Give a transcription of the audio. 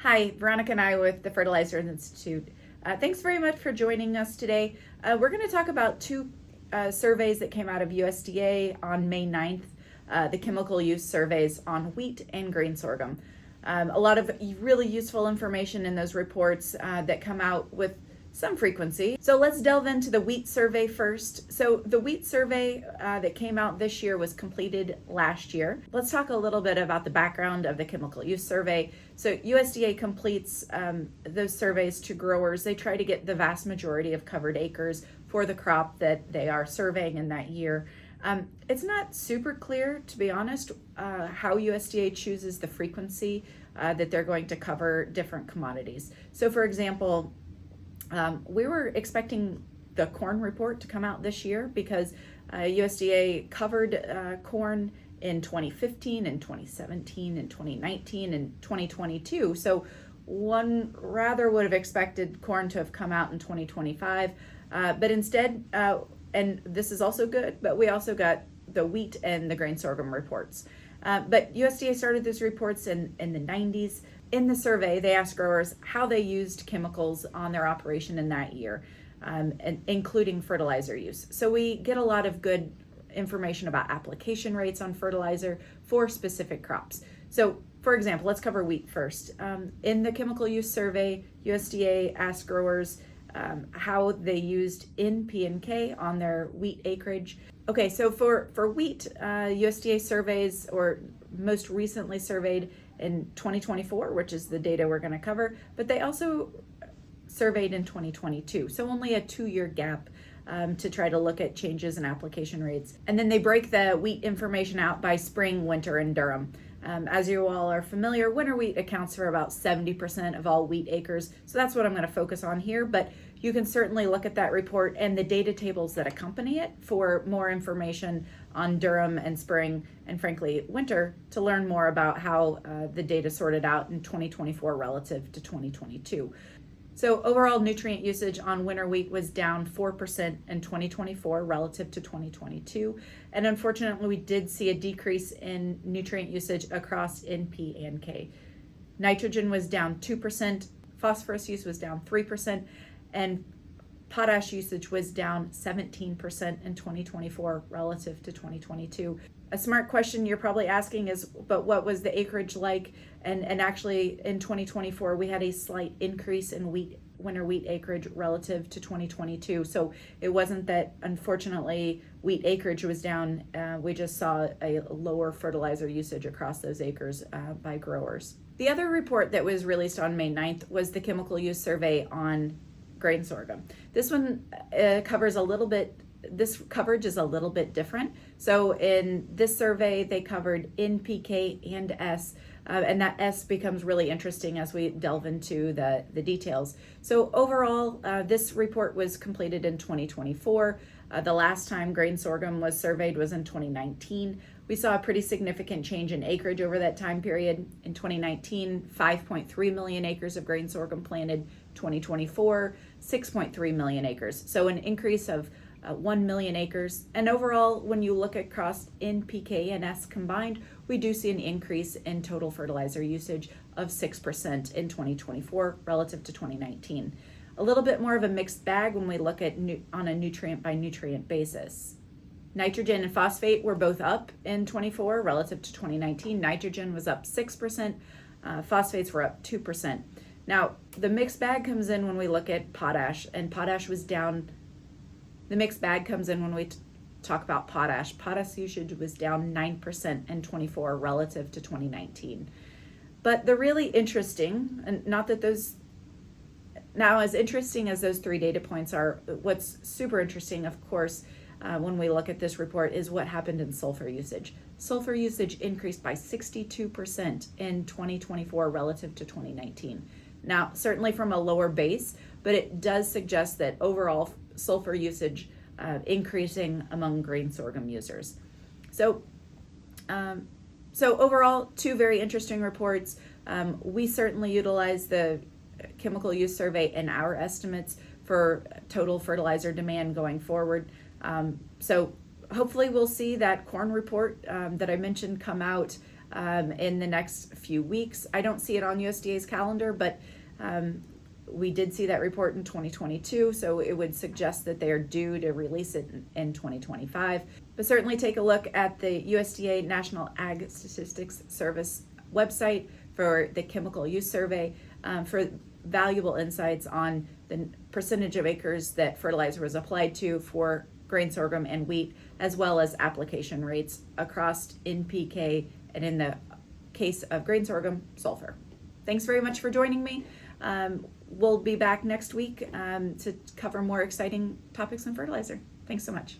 Hi, Veronica and I with the Fertilizer Institute. Thanks very much for joining us today. We're going to talk about two surveys that came out of USDA on May 9th, the Chemical Use Surveys on wheat and grain sorghum. A lot of really useful information in those reports that come out with some frequency. So let's delve into the wheat survey first. So the wheat survey that came out this year was completed last year. Let's talk a little bit about the background of the chemical use survey. So USDA completes those surveys to growers. They try to get the vast majority of covered acres for the crop that they are surveying in that year. It's not super clear, to be honest, how USDA chooses the frequency that they're going to cover different commodities. So for example, we were expecting the corn report to come out this year because USDA covered corn in 2015 and 2017 and 2019 and 2022. So one rather would have expected corn to have come out in 2025, but instead, and this is also good, but we also got the wheat and the grain sorghum reports. But USDA started those reports in the 90s. In the survey, they asked growers how they used chemicals on their operation in that year, and including fertilizer use. So we get a lot of good information about application rates on fertilizer for specific crops. So for example, let's cover wheat first. In the chemical use survey, USDA asked growers how they used N, P, and K on their wheat acreage. Okay, so for wheat, USDA surveys, or most recently surveyed in 2024, which is the data we're going to cover, but they also surveyed in 2022, so only a 2-year gap to try to look at changes in application rates. And then they break the wheat information out by spring, winter, and durum. As you all are familiar, winter wheat accounts for about 70% of all wheat acres, so that's what I'm going to focus on here, but you can certainly look at that report and the data tables that accompany it for more information on durum and spring and frankly winter to learn more about how the data sorted out in 2024 relative to 2022. So overall nutrient usage on winter wheat was down 4% in 2024 relative to 2022. And unfortunately, we did see a decrease in nutrient usage across N, P, and K. Nitrogen was down 2%, phosphorus use was down 3%, and potash usage was down 17% in 2024 relative to 2022. A smart question you're probably asking is, but what was the acreage like? And actually in 2024, we had a slight increase in winter wheat acreage relative to 2022. So it wasn't that, unfortunately, wheat acreage was down. We just saw a lower fertilizer usage across those acres by growers. The other report that was released on May 9th was the Chemical Use Survey on grain sorghum. This one covers a little bit, this coverage is a little bit different. So in this survey, they covered N, P, K, and S, and that S becomes really interesting as we delve into the details. So overall, this report was completed in 2024. The last time grain sorghum was surveyed was in 2019. We saw a pretty significant change in acreage over that time period. In 2019, 5.3 million acres of grain sorghum planted. 2024, 6.3 million acres. So an increase of 1 million acres. And overall, when you look across N, P, K, and S combined, we do see an increase in total fertilizer usage of 6% in 2024 relative to 2019. A little bit more of a mixed bag when we look at on a nutrient by nutrient basis. Nitrogen and phosphate were both up in 24 relative to 2019. Nitrogen was up 6%, phosphates were up 2%. Now, the mixed bag comes in when we look at potash, and potash was down. The mixed bag comes in when we talk about potash. Potash usage was down 9% in 24 relative to 2019. But the really interesting, and not that those, now as interesting as those 3 data points are, what's super interesting, of course, when we look at this report is what happened in sulfur usage. Sulfur usage increased by 62% in 2024 relative to 2019. Now, certainly from a lower base, but it does suggest that overall sulfur usage increasing among grain sorghum users. So overall, 2 very interesting reports. We certainly utilize the chemical use survey in our estimates for total fertilizer demand going forward. So hopefully we'll see that corn report that I mentioned come out in the next few weeks. I don't see it on USDA's calendar, but we did see that report in 2022, so it would suggest that they are due to release it in 2025. But certainly take a look at the USDA National Ag Statistics Service website for the Chemical Use Survey for valuable insights on the percentage of acres that fertilizer was applied to for grain sorghum and wheat, as well as application rates across NPK and, in the case of grain sorghum, sulfur. Thanks very much for joining me. We'll be back next week to cover more exciting topics in fertilizer. Thanks so much.